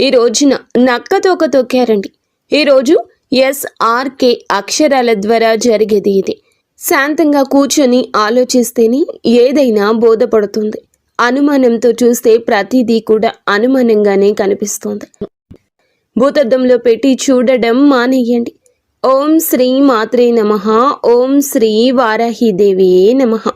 ఈ రోజున నక్కతోక తొక్కారండి. ఈరోజు SRK అక్షరాల ద్వారా జరిగేది ఇది. శాంతంగా కూర్చొని ఆలోచిస్తేనే ఏదైనా బోధపడుతుంది. అనుమానంతో చూస్తే ప్రతిదీ కూడా అనుమానంగానే కనిపిస్తుంది. భూతద్దంలో పెట్టి చూడడం మానేయండి. ఓం శ్రీ మాత్రే నమః. ఓం శ్రీ వారాహిదేవియే నమః.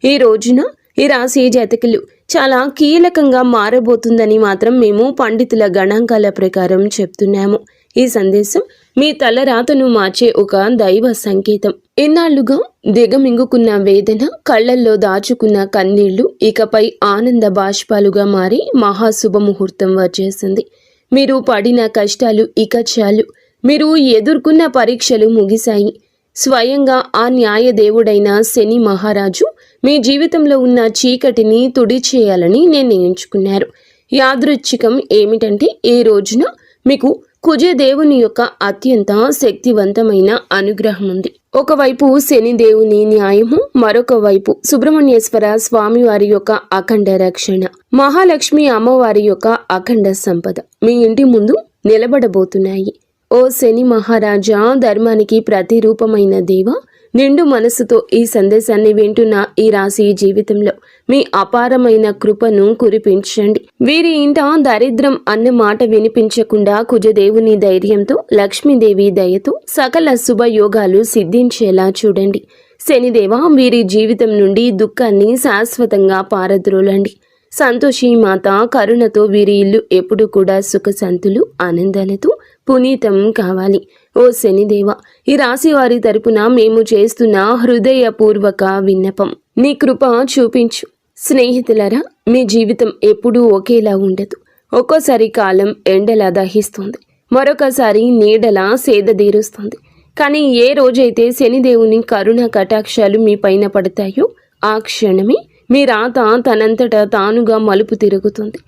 ఈ రోజున ఈ రాశి జాతకులు చాలా కీలకంగా మారబోతుందని మాత్రం మేము పండితుల గణాంకాల ప్రకారం చెప్తున్నాము. ఈ సందేశం మీ తలరాతను మార్చే ఒక దైవ సంకేతం. ఇన్నాళ్లుగా దిగమింగుకున్న వేదన, కళ్లల్లో దాచుకున్న కన్నీళ్లు ఇకపై ఆనంద బాష్పాలుగా మారి మహాశుభముహూర్తం వచ్చేసింది. మీరు పడిన కష్టాలు ఇక చాలు. మీరు ఎదుర్కొన్న పరీక్షలు ముగిశాయి. స్వయంగా ఆ న్యాయదేవుడైన శని మహారాజు మీ జీవితంలో ఉన్న చీకటిని తుడిచేయాలని నిర్ణయించుకున్నారు. యాదృచ్ఛికం ఏమిటంటే ఈ రోజున మీకు కుజదేవుని యొక్క అత్యంత శక్తివంతమైన అనుగ్రహం ఉంది. ఒకవైపు శనిదేవుని న్యాయము, మరొక వైపు సుబ్రహ్మణ్యేశ్వర స్వామివారి యొక్క అఖండ రక్షణ, మహాలక్ష్మి అమ్మవారి యొక్క అఖండ సంపద మీ ఇంటి ముందు నిలబడబోతున్నాయి. ఓ శని మహారాజా, ధర్మానికి ప్రతిరూపమైన దేవ, నిండు మనసుతో ఈ సందేశాన్ని వింటున్న ఈ రాశి జీవితంలో మీ అపారమైన కృపను కురిపించండి. వీరి ఇంట దరిద్రం అన్న మాట వినిపించకుండా కుజదేవుని ధైర్యంతో, లక్ష్మీదేవి దయతో సకల శుభయోగాలు సిద్ధించేలా చూడండి. శనిదేవ, వీరి జీవితం నుండి దుఃఖాన్ని శాశ్వతంగా పారద్రోలండి. సంతోషి మాత కరుణతో వీరి ఇల్లు ఎప్పుడు కూడా సుఖశాంతులు, ఆనందాలతో పునీతం కావాలి. ఓ శనిదేవ, ఈ రాశి వారి తరపున మేము చేస్తున్న హృదయపూర్వక విన్నపం, నీ కృప చూపించు. స్నేహితులరా, మీ జీవితం ఎప్పుడూ ఒకేలా ఉండదు. ఒక్కోసారి కాలం ఎండలా దహిస్తుంది, మరొకసారి నీడలా సేదదీరుస్తుంది. కానీ ఏ రోజైతే శనిదేవుని కరుణ కటాక్షాలు మీ పైన పడతాయో ఆ క్షణమే మీ రాత తనంతట తానుగా మలుపు తిరుగుతుంది.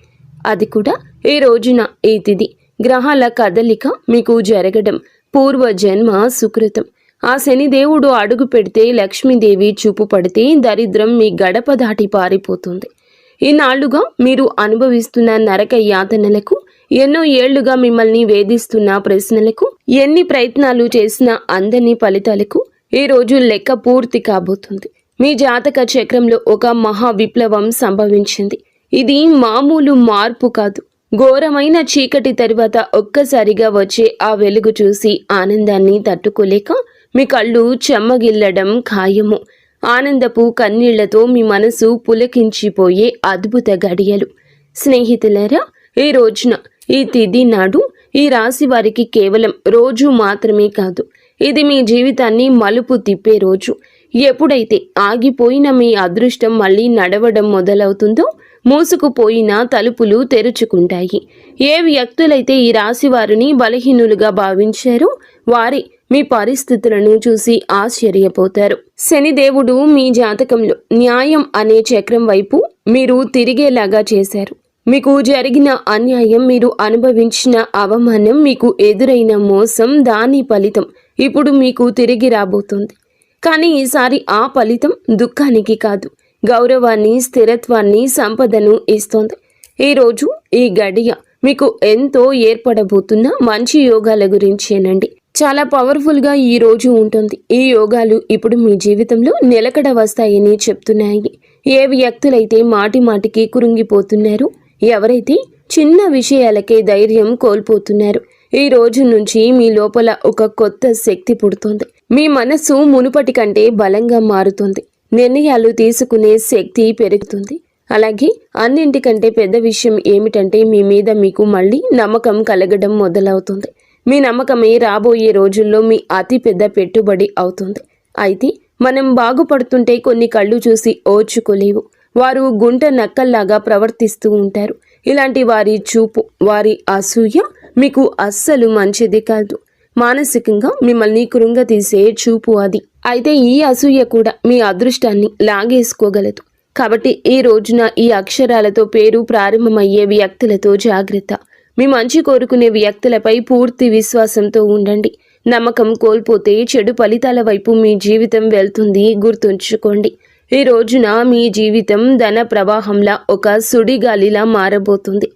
అది కూడా ఈ రోజున. ఈ తిథి గ్రహాల కదలిక మీకు జరగడం పూర్వజన్మ సుకృతం. ఆ శనిదేవుడు అడుగు పెడితే, లక్ష్మీదేవి చూపు పడితే దరిద్రం మీ గడప దాటి పారిపోతుంది. ఈనాళ్లుగా మీరు అనుభవిస్తున్న నరక యాతనలకు, ఎన్నో ఏళ్లుగా మిమ్మల్ని వేధిస్తున్న ప్రశ్నలకు, ఎన్ని ప్రయత్నాలు చేసినా అందని ఫలితాలకు ఈ రోజు లెక్క పూర్తి కాబోతుంది. మీ జాతక చక్రంలో ఒక మహా విప్లవం సంభవించింది. ఇది మామూలు మార్పు కాదు. ఘోరమైన చీకటి తరువాత ఒక్కసారిగా వచ్చే ఆ వెలుగు చూసి ఆనందాన్ని తట్టుకోలేక మీ కళ్ళు చెమ్మగిల్లడం ఖాయము. ఆనందపు కన్నీళ్లతో మీ మనసు పులకించిపోయే అద్భుత గడియలు. స్నేహితులారా, ఈ రోజున, ఈ తిథి నాడు ఈ రాశి వారికి కేవలం రోజు మాత్రమే కాదు, ఇది మీ జీవితాన్ని మలుపు తిప్పే రోజు. ఎప్పుడైతే ఆగిపోయిన మీ అదృష్టం మళ్ళీ నడవడం మొదలవుతుందో, మూసుకుపోయిన తలుపులు తెరుచుకుంటాయి. ఏ వ్యక్తులైతే ఈ రాశి వారిని బలహీనులుగా భావించారో వారి మీ పరిస్థితులను చూసి ఆశ్చర్యపోతారు. శనిదేవుడు మీ జాతకంలో న్యాయం అనే చక్రం వైపు మీరు తిరిగేలాగా చేశారు. మీకు జరిగిన అన్యాయం, మీరు అనుభవించిన అవమానం, మీకు ఎదురైన మోసం, దాని ఫలితం ఇప్పుడు మీకు తిరిగి రాబోతుంది. కానీ ఈసారి ఆ ఫలితం దుఃఖానికి కాదు, గౌరవాన్ని, స్థిరత్వాన్ని, సంపదను ఇస్తోంది. ఈరోజు ఈ గడియ మీకు ఎంతో ఏర్పడబోతున్న మంచి యోగాల గురించేనండి. చాలా పవర్ఫుల్గా ఈ రోజు ఉంటుంది. ఈ యోగాలు ఇప్పుడు మీ జీవితంలో నిలకడ వస్తాయని చెప్తున్నాయి. ఏ వ్యక్తులైతే మాటి మాటికి కురుంగిపోతున్నారో, ఎవరైతే చిన్న విషయాలకే ధైర్యం కోల్పోతున్నారు, ఈ రోజు నుంచి మీ లోపల ఒక కొత్త శక్తి పుడుతుంది. మీ మనసు మునుపటి కంటే బలంగా మారుతుంది. నిర్ణయాలు తీసుకునే శక్తి పెరుగుతుంది. అలాగే అన్నింటికంటే పెద్ద విషయం ఏమిటంటే మీ మీద మీకు మళ్ళీ నమ్మకం కలగడం మొదలవుతుంది. మీ నమ్మకమే రాబోయే రోజుల్లో మీ అతి పెద్ద పెట్టుబడి అవుతుంది. అయితే మనం బాగుపడుతుంటే కొన్ని కళ్ళు చూసి ఓర్చుకోలేవు. వారు గుంట నక్కల్లాగా ప్రవర్తిస్తూ ఉంటారు. ఇలాంటి వారి చూపు, వారి అసూయ మీకు అస్సలు మంచిది కాదు. మానసికంగా మిమ్మల్ని కృంగతీసే చూపు అది. అయితే ఈ అసూయ కూడా మీ అదృష్టాన్ని లాగేసుకోగలదు. కాబట్టి ఈ రోజున ఈ అక్షరాలతో పేరు ప్రారంభమయ్యే వ్యక్తులతో జాగ్రత్త. మీ మంచి కోరుకునే వ్యక్తులపై పూర్తి విశ్వాసంతో ఉండండి. నమ్మకం కోల్పోతే చెడు ఫలితాల వైపు మీ జీవితం వెళ్తుంది, గుర్తుంచుకోండి. ఈ రోజున మీ జీవితం ధన ప్రవాహంలా ఒక సుడిగాలిలా మారబోతుంది.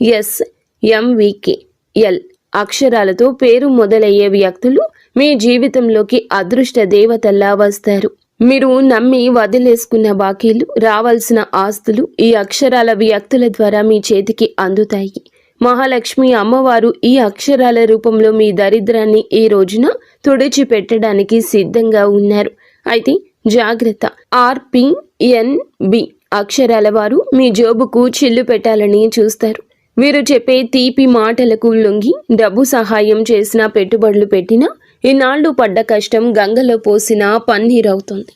ఎస్, MVK, L అక్షరాలతో పేరు మొదలయ్యే వ్యక్తులు మీ జీవితంలోకి అదృష్ట దేవతల్లా వస్తారు. మీరు నమ్మి వదిలేసుకున్న బాకీలు, రావాల్సిన ఆస్తులు ఈ అక్షరాల వ్యక్తుల ద్వారా మీ చేతికి అందుతాయి. మహాలక్ష్మి అమ్మవారు ఈ అక్షరాల రూపంలో మీ దరిద్రాన్ని ఈ రోజున తుడిచిపెట్టడానికి సిద్ధంగా ఉన్నారు. అయితే జాగ్రత్త, RPNB అక్షరాల వారు మీ జోబుకు చిల్లు పెట్టాలని చూస్తారు. వీరు చెప్పే తీపి మాటలకు లొంగి డబ్బు సహాయం చేసినా, పెట్టుబడులు పెట్టినా ఇన్నాళ్లు పడ్డ కష్టం గంగలో పోసిన పన్నీరవుతుంది.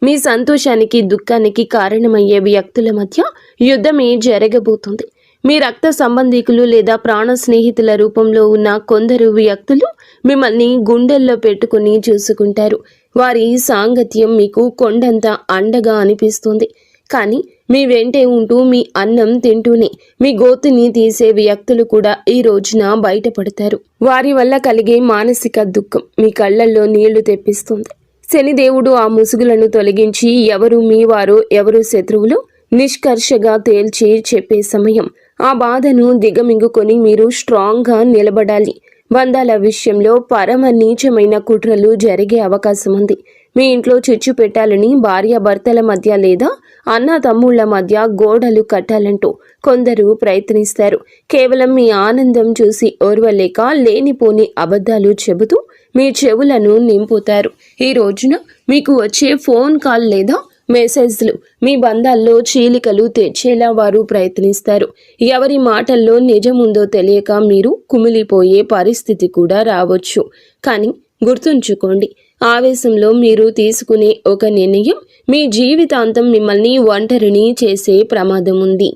మీ సంతోషానికి, దుఃఖానికి కారణమయ్యే వ్యక్తుల మధ్య యుద్ధమే జరగబోతుంది. మీ రక్త సంబంధికులు లేదా ప్రాణ స్నేహితుల రూపంలో ఉన్న కొందరు వ్యక్తులు మిమ్మల్ని గుండెల్లో పెట్టుకుని చూసుకుంటారు. వారి సాంగత్యం మీకు కొండంత అండగా అనిపిస్తుంది. కానీ మీ వెంటే ఉంటూ మీ అన్నం తింటూనే మీ గోతుని తీసే వ్యక్తులు కూడా ఈ రోజున బయటపడతారు. వారి వల్ల కలిగే మానసిక దుఃఖం మీ కళ్ళల్లో నీళ్లు తెప్పిస్తుంది. శనిదేవుడు ఆ ముసుగులను తొలగించి ఎవరు మీ వారో, ఎవరు శత్రువులో నిష్కర్షగా తేల్చి చెప్పే సమయం. ఆ బాధను దిగమింగుకొని మీరు స్ట్రాంగ్గా నిలబడాలి. బంధాల విషయంలో పరమ నీచమైన కుట్రలు జరిగే అవకాశం ఉంది. మీ ఇంట్లో చిచ్చు పెట్టాలని భార్యాభర్తల మధ్య లేదా అన్న తమ్ముళ్ల మధ్య గోడలు కట్టాలంటూ కొందరు ప్రయత్నిస్తారు. కేవలం మీ ఆనందం చూసి ఓర్వలేక లేనిపోని అబద్ధాలు చెబుతూ మీ చెవులను నింపుతారు. ఈ రోజున మీకు వచ్చే ఫోన్ కాల్ లేదా మెసేజ్లు మీ బంధాల్లో చీలికలు తెచ్చేలా వారు ప్రయత్నిస్తారు. ఎవరి మాటల్లో నిజముందో తెలియక మీరు కుమిలిపోయే పరిస్థితి కూడా రావచ్చు. కానీ గుర్తుంచుకోండి, ఆవేశంలో మీరు తీసుకునే ఒక నిర్ణయం మీ జీవితాంతం మిమ్మల్ని ఒంటరిని చేసే ప్రమాదం ఉంది.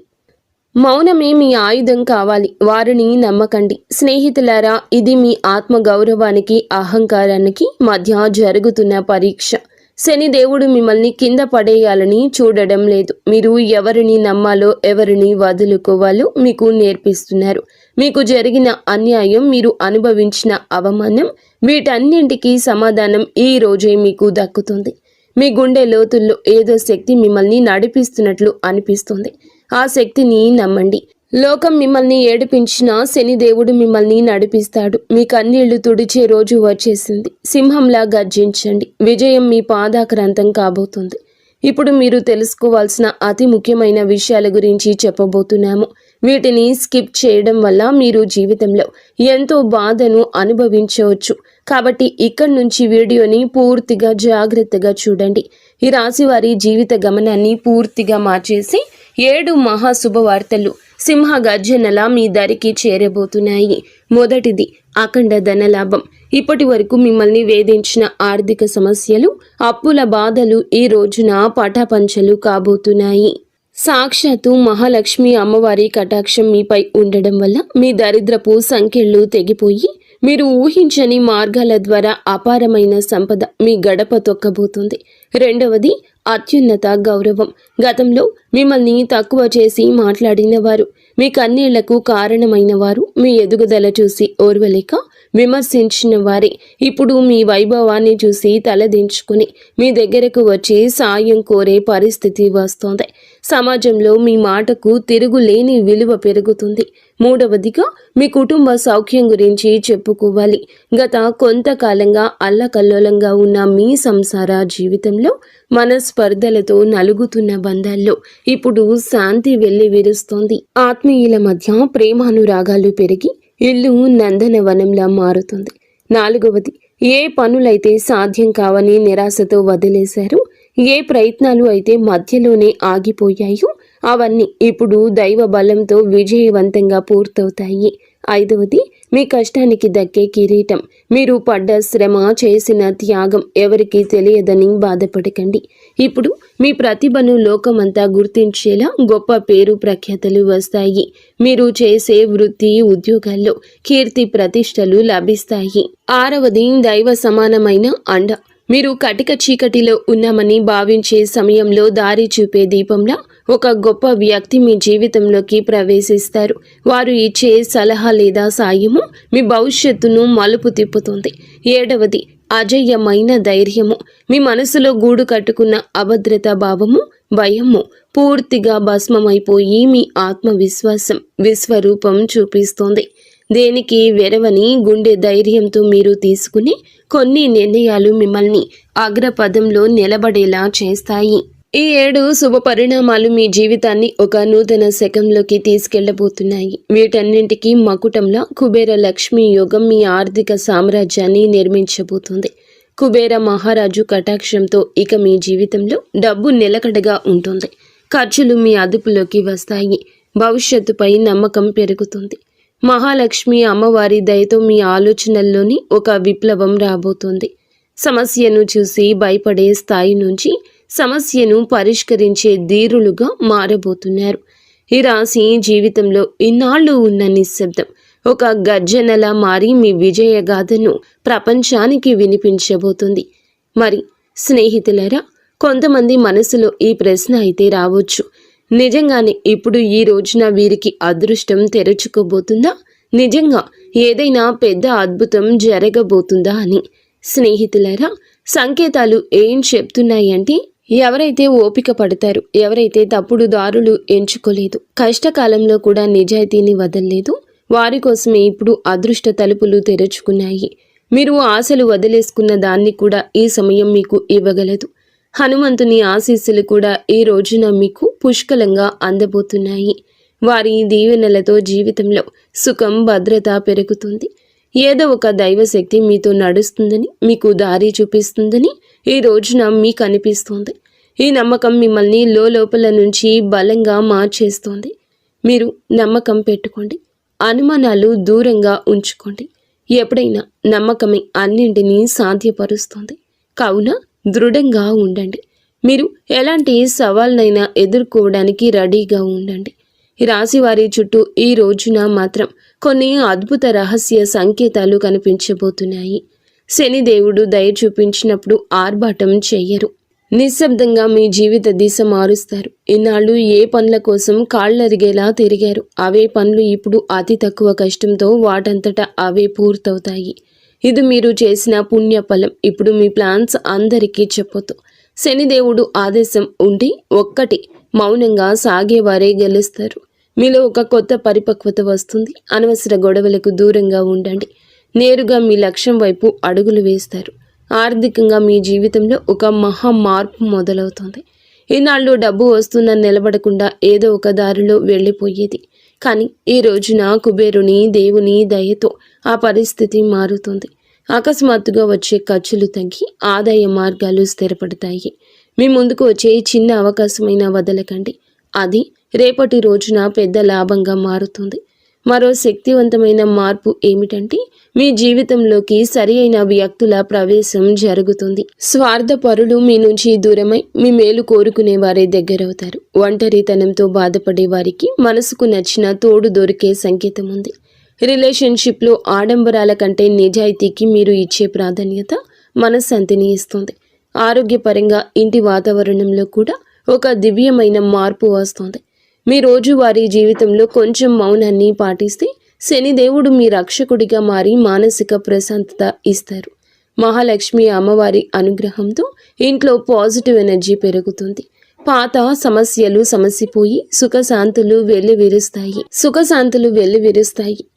మౌనమే మీ ఆయుధం కావాలి. వారిని నమ్మకండి. స్నేహితులారా, ఇది మీ ఆత్మగౌరవానికి, అహంకారానికి మధ్య జరుగుతున్న పరీక్ష. శనిదేవుడు మిమ్మల్ని కింద పడేయాలని చూడడం లేదు. మీరు ఎవరిని నమ్మాలో, ఎవరిని వదులుకోవాలో మీకు నేర్పిస్తున్నారు. మీకు జరిగిన అన్యాయం, మీరు అనుభవించిన అవమానం, వీటన్నింటికీ సమాధానం ఈ రోజే మీకు దక్కుతుంది. మీ గుండె లోతుల్లో ఏదో శక్తి మిమ్మల్ని నడిపిస్తున్నట్లు అనిపిస్తుంది. ఆ శక్తిని నమ్మండి. లోకం మిమ్మల్ని ఏడిపించినా శనిదేవుడు మిమ్మల్ని నడిపిస్తాడు. మీ కన్నీళ్లు తుడిచే రోజు వచ్చేసింది. సింహంలా గర్జించండి. విజయం మీ పాదాక్రాంతం కాబోతుంది. ఇప్పుడు మీరు తెలుసుకోవాల్సిన అతి ముఖ్యమైన విషయాల గురించి చెప్పబోతున్నాము. వీటిని స్కిప్ చేయడం వల్ల మీరు జీవితంలో ఎంతో బాధను అనుభవించవచ్చు. కాబట్టి ఇక్కడి నుంచి వీడియోని పూర్తిగా జాగ్రత్తగా చూడండి. ఈ రాశి వారి జీవిత గమనాన్ని పూర్తిగా మార్చేసి 7 మహాశుభవార్తలు సింహ గర్జనలా మీ దరికి చేరబోతున్నాయి. మొదటిది, అఖండ ధనలాభం. ఇప్పటి వరకు మిమ్మల్ని వేధించిన ఆర్థిక సమస్యలు, అప్పుల బాధలు ఈ రోజున పటాపంచలు కాబోతున్నాయి. సాక్షాత్తు మహాలక్ష్మి అమ్మవారి కటాక్షం మీపై ఉండడం వల్ల మీ దరిద్రపు సంఖ్యలు తెగిపోయి మీరు ఊహించని మార్గాల ద్వారా అపారమైన సంపద మీ గడప తొక్కబోతుంది. రెండవది, అత్యున్నత గౌరవం. గతంలో మిమ్మల్ని తక్కువ చేసి మాట్లాడిన వారు, మీ కన్నీళ్లకు కారణమైన వారు, మీ ఎదుగుదల చూసి ఓర్వలేక విమర్శించిన వారే ఇప్పుడు మీ వైభవాన్ని చూసి తలదించుకుని మీ దగ్గరకు వచ్చి సాయం కోరే పరిస్థితి వస్తోంది. సమాజంలో మీ మాటకు తిరుగులేని విలువ పెరుగుతుంది. మూడవదిగా, మీ కుటుంబ సౌఖ్యం గురించి చెప్పుకోవాలి. గత కొంతకాలంగా అల్లకల్లోలంగా ఉన్న మీ సంసార జీవితంలో మనస్పర్ధలతో నలుగుతున్న బంధాల్లో ఇప్పుడు శాంతి వెళ్లి విరుస్తోంది. ఆత్మీయుల మధ్య ప్రేమానురాగాలు పెరిగి ఇల్లు నందనవనంలా మారుతుంది. నాలుగవది, ఏ పనులైతే సాధ్యం కావని నిరాశతో వదిలేశారో, ఏ ప్రయత్నాలు అయితే మధ్యలోనే ఆగిపోయాయో అవన్నీ ఇప్పుడు దైవ బలంతో విజయవంతంగా పూర్తవుతాయి. ఐదవది, మీ కష్టానికి దక్కే కిరీటం. మీరు పడ్డ శ్రమ, చేసిన త్యాగం ఎవరికీ తెలియదని బాధపడకండి. ఇప్పుడు మీ ప్రతిభను లోకమంతా గుర్తించేలా గొప్ప పేరు ప్రఖ్యాతలు వస్తాయి. మీరు చేసే వృత్తి, ఉద్యోగాల్లో కీర్తి ప్రతిష్టలు లభిస్తాయి. ఆరవది, దైవ సమానమైన అండ. మీరు కటిక చీకటిలో ఉన్నామని భావించే సమయంలో దారి చూపే దీపంలా ఒక గొప్ప వ్యక్తి మీ జీవితంలోకి ప్రవేశిస్తారు. వారు ఇచ్చే సలహా లేదా సాయము మీ భవిష్యత్తును మలుపు తిప్పుతుంది. ఏడవది, అజేయమైన ధైర్యము. మీ మనసులో గూడు కట్టుకున్న అభద్రతా భావము భయము పూర్తిగా భస్మమైపోయి మీ ఆత్మవిశ్వాసం విశ్వరూపం చూపిస్తోంది. దేనికి వెరవని గుండె ధైర్యంతో మీరు తీసుకునే కొన్ని నిర్ణయాలు మిమ్మల్ని అగ్రపదంలో నిలబడేలా చేస్తాయి. ఈ 7 శుభ పరిణామాలు మీ జీవితాన్ని ఒక నూతన శకంలోకి తీసుకెళ్లబోతున్నాయి. వీటన్నింటికీ మకుటంలా కుబేర లక్ష్మీ యోగం మీ ఆర్థిక సామ్రాజ్యాన్ని నిర్మించబోతుంది. కుబేర మహారాజు కటాక్షంతో ఇక మీ జీవితంలో డబ్బు నిలకడగా ఉంటుంది. ఖర్చులు మీ అదుపులోకి వస్తాయి. భవిష్యత్తుపై నమ్మకం పెరుగుతుంది. మహాలక్ష్మి అమ్మవారి దయతో మీ ఆలోచనల్లోని ఒక విప్లవం రాబోతోంది. సమస్యను చూసి భయపడే స్థాయి నుంచి సమస్యను పరిష్కరించే ధీరులుగా మారబోతున్నారు. ఈ రాశి జీవితంలో ఇన్నాళ్ళు ఉన్న నిశ్శబ్దం ఒక గర్జనలా మారి మీ విజయగాథను ప్రపంచానికి వినిపించబోతుంది. మరి స్నేహితులారా, కొంతమంది మనసులో ఈ ప్రశ్న అయితే రావచ్చు, నిజంగానే ఇప్పుడు ఈ రోజున వీరికి అదృష్టం తెరుచుకోబోతుందా? నిజంగా ఏదైనా పెద్ద అద్భుతం జరగబోతుందా అని. స్నేహితులారా, సంకేతాలు ఏం చెప్తున్నాయంటే, ఎవరైతే ఓపిక పడతారు, ఎవరైతే తప్పుడు దారులు ఎంచుకోలేదు, కష్టకాలంలో కూడా నిజాయితీని వదలలేదు, వారి కోసమే ఇప్పుడు అదృష్ట తలుపులు తెరుచుకున్నాయి. మీరు ఆశలు వదిలేసుకున్న దాన్ని కూడా ఈ సమయం మీకు ఇవ్వగలదు. హనుమంతుని ఆశీస్సులు కూడా ఈ రోజున మీకు పుష్కలంగా అందబోతున్నాయి. వారి దీవెనలతో జీవితంలో సుఖం, భద్రత పెరుగుతుంది. ఏదో ఒక దైవశక్తి మీతో నడుస్తుందని, మీకు దారి చూపిస్తుందని ఈ రోజున మీకు అనిపిస్తోంది. ఈ నమ్మకం మిమ్మల్ని లోపల నుంచి బలంగా మార్చేస్తోంది. మీరు నమ్మకం పెట్టుకోండి. అనుమానాలు దూరంగా ఉంచుకోండి. ఎప్పుడైనా నమ్మకమే అన్నింటినీ సాధ్యపరుస్తుంది. కావున దృఢంగా ఉండండి. మీరు ఎలాంటి సవాళ్ళనైనా ఎదుర్కోవడానికి రెడీగా ఉండండి. ఈ రాశి వారి చుట్టూ ఈ రోజున మాత్రం కొన్ని అద్భుత రహస్య సంకేతాలు కనిపించబోతున్నాయి. శనిదేవుడు దయ చూపించినప్పుడు ఆర్భాటం చెయ్యరు. నిశ్శబ్దంగా మీ జీవిత దిశ మారుస్తారు. ఇన్నాళ్ళు ఏ పనుల కోసం కాళ్ళరిగేలా తిరిగారు, అవే పనులు ఇప్పుడు అతి తక్కువ కష్టంతో వాటంతటా అవే పూర్తవుతాయి. ఇది మీరు చేసిన పుణ్యఫలం. ఇప్పుడు మీ ప్లాన్స్ అందరికీ చెప్పొద్దు. శనిదేవుడు ఆదేశం ఉండి ఒక్కటి మౌనంగా సాగేవారే గెలుస్తారు. మీలో ఒక కొత్త పరిపక్వత వస్తుంది. అనవసర గొడవలకు దూరంగా ఉండండి. నేరుగా మీ లక్ష్యం వైపు అడుగులు వేస్తారు. ఆర్థికంగా మీ జీవితంలో ఒక మహా మార్పు మొదలవుతుంది. ఈనాళ్ళు డబ్బు వస్తున్న నిలబడకుండా ఏదో ఒక దారిలో వెళ్ళిపోయేది. కానీ ఈ రోజున కుబేరుని దేవుని దయతో ఆ పరిస్థితి మారుతుంది. అకస్మాత్తుగా వచ్చే ఖర్చులు తగ్గి ఆదాయ మార్గాలు స్థిరపడతాయి. మీ ముందుకు వచ్చే చిన్న అవకాశమైనా వదలకండి. అది రేపటి రోజున పెద్ద లాభంగా మారుతుంది. మరో శక్తివంతమైన మార్పు ఏమిటంటే, మీ జీవితంలోకి సరి అయిన వ్యక్తుల ప్రవేశం జరుగుతుంది. స్వార్థపరులు మీ నుంచి దూరమై మీ మేలు కోరుకునే వారే దగ్గరవుతారు. ఒంటరితనంతో బాధపడే వారికి మనసుకు నచ్చిన తోడు దొరికే సంకేతం ఉంది. రిలేషన్షిప్లో ఆడంబరాల కంటే నిజాయితీకి మీరు ఇచ్చే ప్రాధాన్యత మనశ్శాంతిని ఇస్తుంది. ఆరోగ్యపరంగా ఇంటి వాతావరణంలో కూడా ఒక దివ్యమైన మార్పు వస్తుంది. మీ రోజువారీ జీవితంలో కొంచెం మౌనాన్ని పాటిస్తే శనిదేవుడు మీ రక్షకుడిగా మారి మానసిక ప్రశాంతత ఇస్తారు. మహాలక్ష్మి అమ్మవారి అనుగ్రహంతో ఇంట్లో పాజిటివ్ ఎనర్జీ పెరుగుతుంది. పాత సమస్యలు సమసిపోయి సుఖశాంతులు వెల్లివిరుస్తాయి.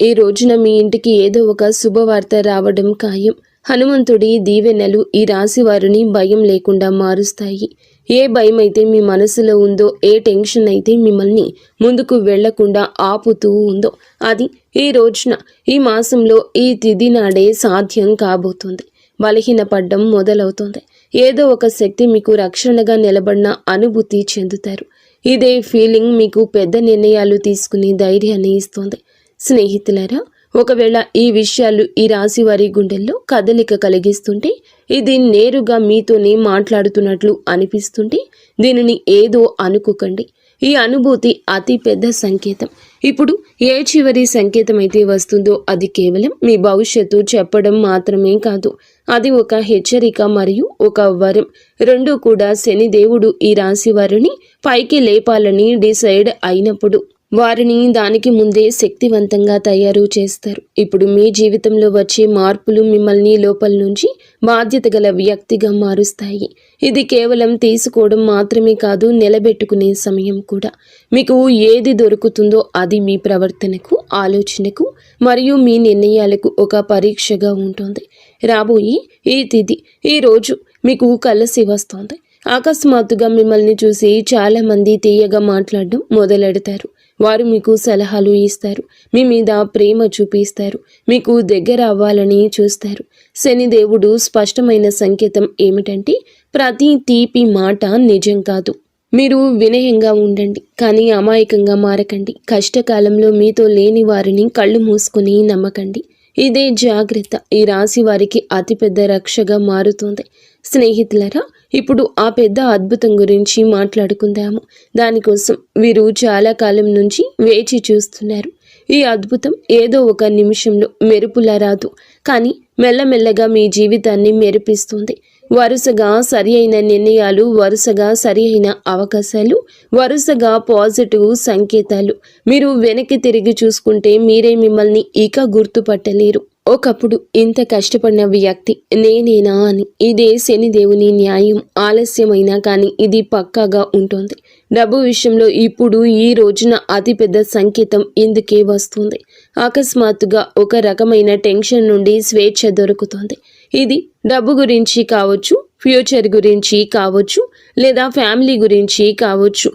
ఈ రోజున మీ ఇంటికి ఏదో ఒక శుభవార్త రావడం ఖాయం. హనుమంతుడి దీవెనలు ఈ రాశి వారిని భయం లేకుండా మారుస్తాయి. ఏ భయం అయితే మీ మనసులో ఉందో, ఏ టెన్షన్ అయితే మిమ్మల్ని ముందుకు వెళ్లకుండా ఆపుతూ ఉందో, అది ఈ రోజున ఈ మాసంలో ఈ తిథి నాడే సాధ్యం కాబోతుంది. బలహీనపడ్డం మొదలవుతుంది. ఏదో ఒక శక్తి మీకు రక్షణగా నిలబడిన అనుభూతి చెందుతారు. ఇదే ఫీలింగ్ మీకు పెద్ద నిర్ణయాలు తీసుకునే ధైర్యాన్ని ఇస్తుంది. స్నేహితులారా, ఒకవేళ ఈ విషయాలు ఈ రాశి వారి గుండెల్లో కదలిక కలిగిస్తుంటే, ఇది నేరుగా మీతోనే మాట్లాడుతున్నట్లు అనిపిస్తుంటే దీనిని ఏదో అనుకోకండి. ఈ అనుభూతి అతి పెద్ద సంకేతం. ఇప్పుడు ఏ చివరి సంకేతం అయితే వస్తుందో అది కేవలం మీ భవిష్యత్తు చెప్పడం మాత్రమే కాదు. అది ఒక హెచ్చరిక మరియు ఒక వరం. రెండూ కూడా శనిదేవుడు ఈ రాశి వారిని పైకి లేపాలని డిసైడ్ అయినప్పుడు వారిని దానికి ముందే శక్తివంతంగా తయారు చేస్తారు. ఇప్పుడు మీ జీవితంలో వచ్చే మార్పులు మిమ్మల్ని లోపల నుంచి బాధ్యత గల వ్యక్తిగా మారుస్తాయి. ఇది కేవలం తీసుకోవడం మాత్రమే కాదు, నిలబెట్టుకునే సమయం కూడా. మీకు ఏది దొరుకుతుందో అది మీ ప్రవర్తనకు, ఆలోచనకు మరియు మీ నిర్ణయాలకు ఒక పరీక్షగా ఉంటుంది. రాబోయే ఈ తిథి, ఈ రోజు మీకు కలిసి వస్తుంది. అకస్మాత్తుగా మిమ్మల్ని చూసి చాలామంది తీయగా మాట్లాడడం మొదలెడతారు. వారు మీకు సలహాలు ఇస్తారు, మీ మీద ప్రేమ చూపిస్తారు, మీకు దగ్గర అవ్వాలని చూస్తారు. శనిదేవుడు స్పష్టమైన సంకేతం ఏమిటంటే, ప్రతి తీపి మాట నిజం కాదు. మీరు వినయంగా ఉండండి, కానీ అమాయకంగా మారకండి. కష్టకాలంలో మీతో లేని వారిని కళ్ళు మూసుకుని నమ్మకండి. ఇదే జాగ్రత్త ఈ రాశి వారికి అతిపెద్ద రక్షగా మారుతుంది. స్నేహితులరా, ఇప్పుడు ఆ పెద్ద అద్భుతం గురించి మాట్లాడుకుందాము. దానికోసం వీరు చాలా కాలం నుంచి వేచి చూస్తున్నారు. ఈ అద్భుతం ఏదో ఒక నిమిషంలో మెరుపులా రాదు, కానీ మెల్లమెల్లగా మీ జీవితాన్ని మెరిపిస్తుంది. వరుసగా సరి అయిన నిర్ణయాలు, వరుసగా సరి అయిన అవకాశాలు, వరుసగా పాజిటివ్ సంకేతాలు. మీరు వెనక్కి తిరిగి చూసుకుంటే మీరే మిమ్మల్ని ఇక గుర్తుపట్టలేరు. ఒకప్పుడు ఇంత కష్టపడిన వ్యక్తి నేనేనా అని. ఇదే శనిదేవుని న్యాయం. ఆలస్యమైనా కానీ ఇది పక్కాగా ఉంటుంది. డబ్బు విషయంలో ఇప్పుడు ఈ రోజున అతిపెద్ద సంకేతం ఇందుకే వస్తుంది. అకస్మాత్తుగా ఒక రకమైన టెన్షన్ నుండి స్వేచ్ఛ దొరుకుతుంది. ఇది డబ్బు గురించి కావచ్చు, ఫ్యూచర్ గురించి కావచ్చు, లేదా ఫ్యామిలీ గురించి కావచ్చు.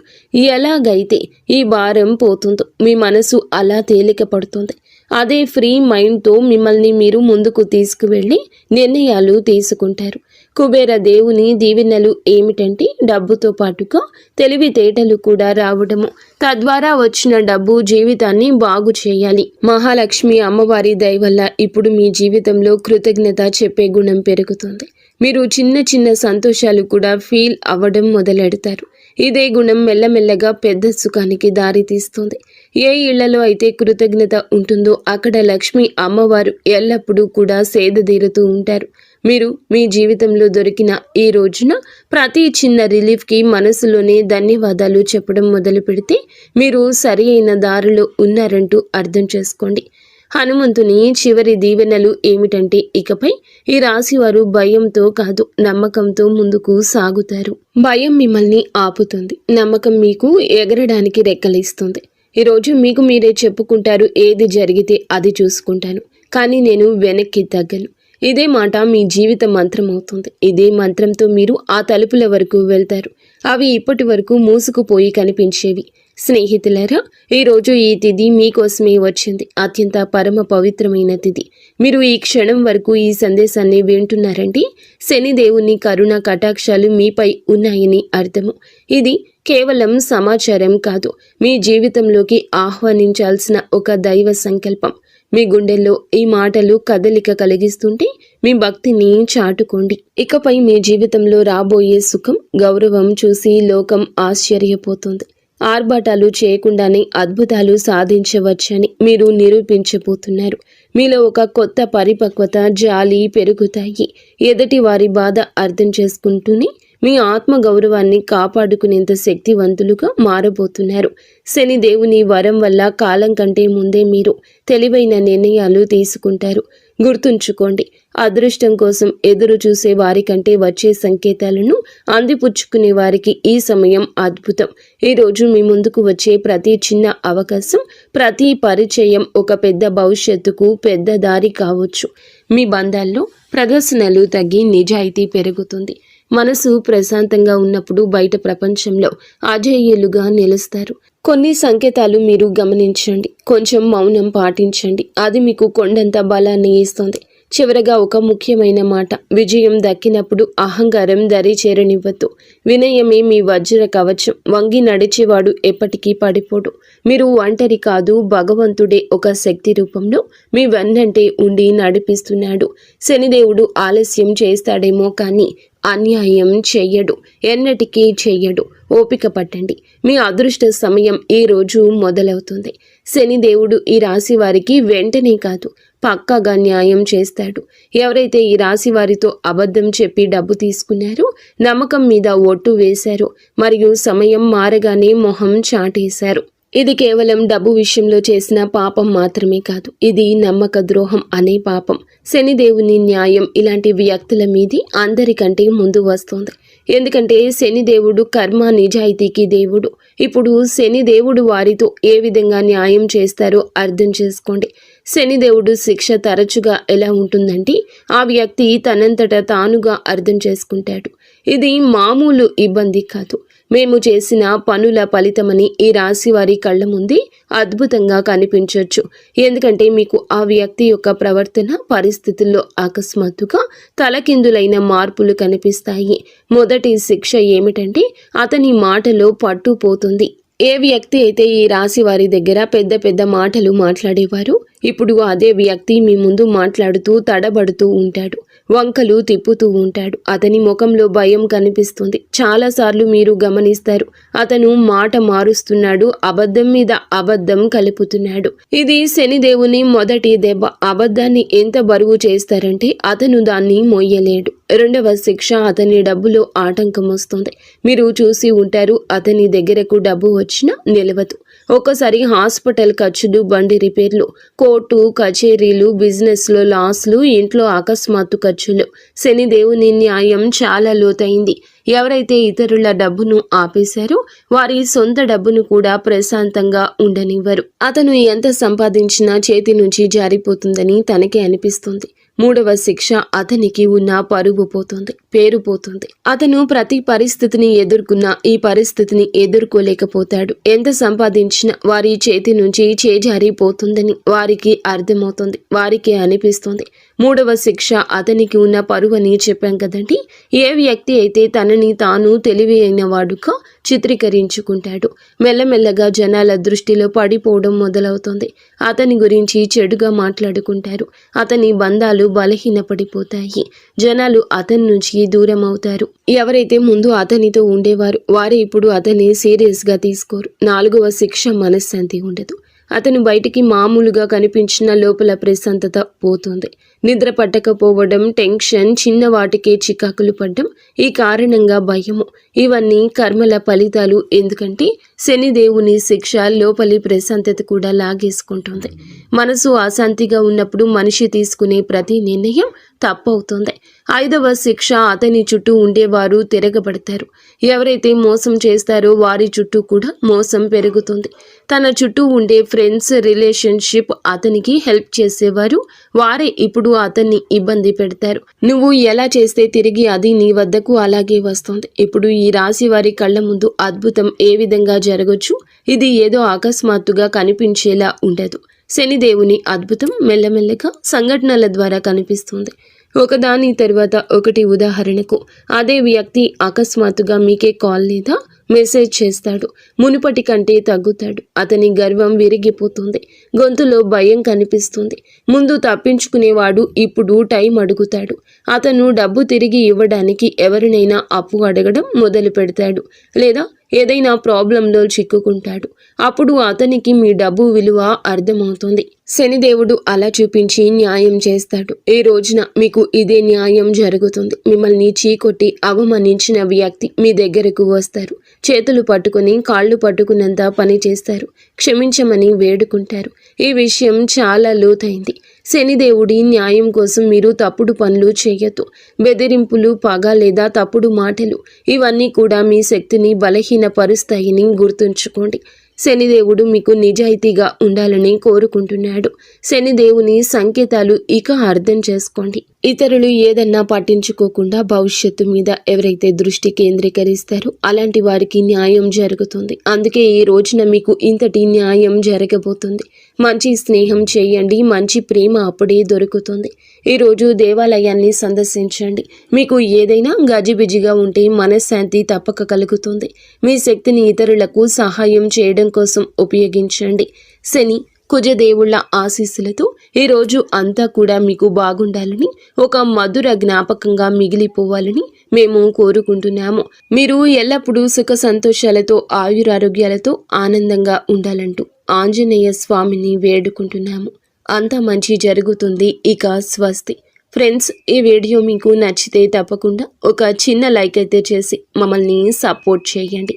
ఎలాగైతే ఈ భారం పోతుందో మీ మనసు అలా తేలిక పడుతుంది. అదే ఫ్రీ మైండ్తో మిమ్మల్ని మీరు ముందుకు తీసుకువెళ్ళి నిర్ణయాలు తీసుకుంటారు. కుబేర దేవుని దీవెనలు ఏమిటంటే, డబ్బుతో పాటుగా తెలివితేటలు కూడా రావడము. తద్వారా వచ్చిన డబ్బు జీవితాన్ని బాగు చేయాలి. మహాలక్ష్మి అమ్మవారి దయ వల్ల ఇప్పుడు మీ జీవితంలో కృతజ్ఞత చెప్పే గుణం పెరుగుతుంది. మీరు చిన్న చిన్న సంతోషాలు కూడా ఫీల్ అవ్వడం మొదలెడతారు. ఇదే గుణం మెల్లమెల్లగా పెద్ద సుఖానికి దారితీస్తుంది. ఏ ఇళ్లలో అయితే కృతజ్ఞత ఉంటుందో అక్కడ లక్ష్మి అమ్మవారు ఎల్లప్పుడూ కూడా సేదతీరుతూ ఉంటారు. మీరు మీ జీవితంలో దొరికిన ఈ రోజున ప్రతి చిన్న రిలీఫ్కి మనసులోనే ధన్యవాదాలు చెప్పడం మొదలు పెడితే మీరు సరి అయిన దారిలో ఉన్నారంటూ అర్థం చేసుకోండి. హనుమంతుని చివరి దీవెనలు ఏమిటంటే, ఇకపై ఈ రాశివారు భయంతో కాదు, నమ్మకంతో ముందుకు సాగుతారు. భయం మిమ్మల్ని ఆపుతుంది, నమ్మకం మీకు ఎగరడానికి రెక్కలిస్తుంది. ఈరోజు మీకు మీరే చెప్పుకుంటారు, ఏది జరిగితే అది చూసుకుంటాను, కానీ నేను వెనక్కి తగ్గను. ఇదే మాట మీ జీవిత మంత్రం అవుతుంది. ఇదే మంత్రంతో మీరు ఆ తలుపుల వరకు వెళ్తారు. అవి ఇప్పటి వరకు మూసుకుపోయి కనిపించేవి. స్నేహితులారా, ఈరోజు ఈ తిథి మీకోసమే వచ్చింది. అత్యంత పరమ పవిత్రమైన తిథి. మీరు ఈ క్షణం వరకు ఈ సందేశాన్ని వింటున్నారంటే శనిదేవుని కరుణ కటాక్షాలు మీపై ఉన్నాయని అర్థము. ఇది కేవలం సమాచారం కాదు, మీ జీవితంలోకి ఆహ్వానించాల్సిన ఒక దైవ సంకల్పం. మీ గుండెల్లో ఈ మాటలు కదలిక కలిగిస్తుంటే మీ భక్తిని చాటుకోండి. ఇకపై మీ జీవితంలో రాబోయే సుఖం, గౌరవం చూసి లోకం ఆశ్చర్యపోతుంది. ఆర్భాటాలు చేయకుండానే అద్భుతాలు సాధించవచ్చని మీరు నిరూపించబోతున్నారు. మీలో ఒక కొత్త పరిపక్వత, జాలి పెరుగుతాయి. ఎదుటి వారి బాధ అర్థం చేసుకుంటూనే మీ ఆత్మ గౌరవాన్ని కాపాడుకునేంత శక్తివంతులుగా మారబోతున్నారు. శని దేవుని వరం వల్ల కాలం కంటే ముందే మీరు తెలివైన నిర్ణయాలు తీసుకుంటారు. గుర్తుంచుకోండి, అదృష్టం కోసం ఎదురు చూసే వారికంటే వచ్చే సంకేతాలను అందిపుచ్చుకునే వారికి ఈ సమయం అద్భుతం. ఈరోజు మీ ముందుకు వచ్చే ప్రతి చిన్న అవకాశం, ప్రతి పరిచయం ఒక పెద్ద భవిష్యత్తుకు పెద్ద దారి కావచ్చు. మీ బంధాల్లో ప్రదర్శనలు తగ్గి నిజాయితీ పెరుగుతుంది. మనసు ప్రశాంతంగా ఉన్నప్పుడు బయట ప్రపంచంలో అజేయులుగా నిలుస్తారు. కొన్ని సంకేతాలు మీరు గమనించండి, కొంచెం మౌనం పాటించండి. అది మీకు కొండంత బలాన్ని ఇస్తుంది. చివరగా ఒక ముఖ్యమైన మాట, విజయం దక్కినప్పుడు అహంకారం దరి చేరనివ్వద్దు. వినయమే మీ వజ్ర కవచం. వంగి నడిచేవాడు ఎప్పటికీ పడిపోడు. మీరు ఒంటరి కాదు, భగవంతుడే ఒక శక్తి రూపంలో మీ వెన్నంటే ఉండి నడిపిస్తున్నాడు. శనిదేవుడు ఆలస్యం చేస్తాడేమో కానీ అన్యాయం చెయ్యడు, ఎన్నటికీ చెయ్యడు. ఓపిక పట్టండి, మీ అదృష్ట సమయం ఈ రోజు మొదలవుతుంది. శనిదేవుడు ఈ రాశి వారికి వెంటనే కాదు, పక్కాగా న్యాయం చేస్తాడు. ఎవరైతే ఈ రాశి వారితో అబద్ధం చెప్పి డబ్బు తీసుకున్నారో, నమ్మకం మీద ఒట్టు వేశారో, మరియు సమయం మారగానే మొహం చాటేశారు, ఇది కేవలం డబ్బు విషయంలో చేసిన పాపం మాత్రమే కాదు, ఇది నమ్మక ద్రోహం అనే పాపం. శనిదేవుని న్యాయం ఇలాంటి వ్యక్తుల మీది అందరికంటే ముందు వస్తుంది. ఎందుకంటే శనిదేవుడు కర్మ నిజాయితీకి దేవుడు. ఇప్పుడు శనిదేవుడు వారితో ఏ విధంగా న్యాయం చేస్తారో అర్థం చేసుకోండి. శనిదేవుడు శిక్ష తరచుగా ఎలా ఉంటుందంటే ఆ వ్యక్తి తనంతట తానుగా అర్థం చేసుకుంటాడు. ఇది మామూలు ఇబ్బంది కాదు, మేము చేసిన పనుల ఫలితమని ఈ రాశి వారి కళ్ళ ముందే అద్భుతంగా కనిపించవచ్చు. ఎందుకంటే మీకు ఆ వ్యక్తి యొక్క ప్రవర్తన పరిస్థితుల్లో అకస్మాత్తుగా తలకిందులైన మార్పులు కనిపిస్తాయి. మొదటి శిక్ష ఏమిటంటే అతని మాటలో పట్టు పోతుంది. ఏ వ్యక్తి అయితే ఈ రాశి వారి దగ్గర పెద్ద పెద్ద మాటలు మాట్లాడేవారు, ఇప్పుడు అదే వ్యక్తి మీ ముందు మాట్లాడుతూ తడబడుతూ ఉంటాడు, వంకలు తిప్పుతూ ఉంటాడు. అతని ముఖంలో భయం కనిపిస్తుంది. చాలాసార్లు మీరు గమనిస్తారు, అతను మాట మారుస్తున్నాడు, అబద్ధం మీద అబద్ధం కలుపుతున్నాడు. ఇది శనిదేవుని మొదటి దెబ్బ. అబద్ధాన్ని ఎంత బరువు చేస్తారంటే అతను దాన్ని మోయలేడు. రెండవ శిక్ష, అతని డబ్బులో ఆటంకం వస్తుంది. మీరు చూసి ఉంటారు, అతని దగ్గరకు డబ్బు వచ్చినా నిలవదు. ఒక్కోసారి హాస్పిటల్ ఖర్చులు, బండి రిపేర్లు, కోర్టు కచేరీలు, బిజినెస్లో లాస్లు, ఇంట్లో అకస్మాత్తు ఖర్చులు. శనిదేవుని న్యాయం చాలా లోతైంది. ఎవరైతే ఇతరుల డబ్బును ఆపేశారో వారి సొంత డబ్బును కూడా ప్రశాంతంగా ఉండనివ్వరు. అతను ఎంత సంపాదించినా చేతి నుంచి జారిపోతుందని తనకే అనిపిస్తుంది. మూడవ శిక్ష, అతనికి ఉన్న పరువు పోతుంది, పేరు పోతుంది. అతను ప్రతి పరిస్థితిని ఎదుర్కొన్నా ఈ పరిస్థితిని ఎదుర్కోలేకపోతాడు. ఎంత సంపాదించినా వారి చేతి నుంచి చేజారిపోతుందని వారికి అర్థమవుతుంది, వారికి అనిపిస్తుంది. మూడవ శిక్ష, అతనికి ఉన్న పరువు అని చెప్పాం కదండి. ఏ వ్యక్తి అయితే తనని తాను తెలివైన వాడుగా చిత్రీకరించుకుంటాడు, మెల్లమెల్లగా జనాల దృష్టిలో పడిపోవడం మొదలవుతుంది. అతని గురించి చెడుగా మాట్లాడుకుంటారు. అతని బంధాలు బలహీనపడిపోతాయి. జనాలు అతని నుంచి దూరం అవుతారు. ఎవరైతే ముందు అతనితో ఉండేవారు వారే ఇప్పుడు అతన్ని సీరియస్గా తీసుకోరు. నాలుగవ శిక్ష, మనశ్శాంతి ఉండదు. అతను బయటికి మామూలుగా కనిపించిన లోపల ప్రశాంతత పోతుంది. నిద్ర పట్టకపోవడం, టెన్షన్, చిన్న వాటికే చికాకులు పడ్డం, ఈ కారణంగా భయము, ఇవన్నీ కర్మల ఫలితాలు. ఎందుకంటే శనిదేవుని శిక్ష లోపలి ప్రశాంతత కూడా లాగేసుకుంటుంది. మనసు అశాంతిగా ఉన్నప్పుడు మనిషి తీసుకునే ప్రతి నిర్ణయం తప్పవుతుంది. ఐదవ శిక్ష, అతని చుట్టూ ఉండేవారు తిరగబడతారు. ఎవరైతే మోసం చేస్తారో వారి చుట్టూ కూడా మోసం పెరుగుతుంది. తన చుట్టూ ఉండే ఫ్రెండ్స్, రిలేషన్షిప్, అతనికి హెల్ప్ చేసేవారు వారే ఇప్పుడు అతన్ని ఇబ్బంది పెడతారు. నువ్వు ఎలా చేస్తే తిరిగి అది నీ వద్దకు అలాగే వస్తుంది. ఇప్పుడు ఈ రాశి వారి కళ్ళ ముందు అద్భుతం ఏ విధంగా జరగచ్చు, ఇది ఏదో అకస్మాత్తుగా కనిపించేలా ఉండదు. శనిదేవుని అద్భుతం మెల్లమెల్లగా సంఘటనల ద్వారా కనిపిస్తుంది. ఒకదాని తర్వాత ఒకటి. ఉదాహరణకు అదే వ్యక్తి అకస్మాత్తుగా మీకే కాల్ లేదా మెసేజ్ చేస్తాడు. మునుపటి కంటే తగ్గుతాడు. అతని గర్వం విరిగిపోతుంది. గొంతులో భయం కనిపిస్తుంది. ముందు తప్పించుకునేవాడు ఇప్పుడు టైం అడుగుతాడు. అతను డబ్బు తిరిగి ఇవ్వడానికి ఎవరినైనా అప్పు అడగడం మొదలు పెడతాడు, లేదా ఏదైనా ప్రాబ్లంలో చిక్కుకుంటాడు. అప్పుడు అతనికి మీ డబ్బు విలువ అర్థమవుతుంది. శనిదేవుడు అలా చూపించి న్యాయం చేస్తాడు. ఈ రోజున మీకు ఇదే న్యాయం జరుగుతుంది. మిమ్మల్ని చీకొట్టి అవమానించిన వ్యక్తి మీ దగ్గరకు వస్తారు. చేతులు పట్టుకుని కాళ్ళు పట్టుకున్నంత పని చేస్తారు. క్షమించమని వేడుకుంటారు. ఈ విషయం చాలా లోతైంది. శనిదేవుడి న్యాయం కోసం మీరు తప్పుడు పనులు చేయొద్దు. బెదిరింపులు, పగ లేదా తప్పుడు మాటలు, ఇవన్నీ కూడా మీ శక్తిని బలహీనపరుస్తాయని గుర్తుంచుకోండి. శనిదేవుడు మీకు నిజాయితీగా ఉండాలని కోరుకుంటున్నాడు. శనిదేవుని సంకేతాలు ఇక అర్థం చేసుకోండి. ఇతరులు ఏదన్నా పట్టించుకోకుండా భవిష్యత్తు మీద ఎవరైతే దృష్టి కేంద్రీకరిస్తారో అలాంటి వారికి న్యాయం జరుగుతుంది. అందుకే ఈ రోజున మీకు ఇంతటి న్యాయం జరగబోతుంది. మంచి స్నేహం చేయండి, మంచి ప్రేమ అప్పుడే దొరుకుతుంది. ఈరోజు దేవాలయాన్ని సందర్శించండి. మీకు ఏదైనా గజిబిజిగా ఉంటే మనశ్శాంతి తప్పక కలుగుతుంది. మీ శక్తిని ఇతరులకు సహాయం చేయడం కోసం ఉపయోగించండి. శని, కుజదేవుళ్ల ఆశీస్సులతో ఈరోజు అంతా కూడా మీకు బాగుండాలని, ఒక మధుర జ్ఞాపకంగా మిగిలిపోవాలని మేము కోరుకుంటున్నాము. మీరు ఎల్లప్పుడూ సుఖ సంతోషాలతో, ఆయురారోగ్యాలతో ఆనందంగా ఉండాలంటూ ఆంజనేయ స్వామిని వేడుకుంటున్నాము. అంతా మంచి జరుగుతుంది. ఇక స్వస్తి. ఫ్రెండ్స్, ఈ వీడియో మీకు నచ్చితే తప్పకుండా ఒక చిన్న లైక్ అయితే చేసి మమ్మల్ని సపోర్ట్ చేయండి.